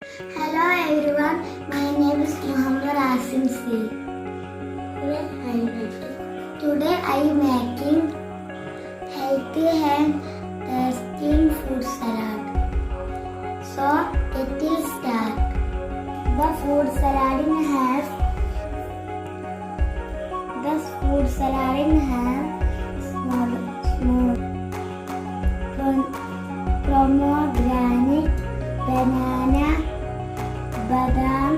Hello everyone, my name is Muhammad Asim C. Today I am making healthy and tasty food salad. So it will start. The food salading has smooth pomegranate, banana, badam,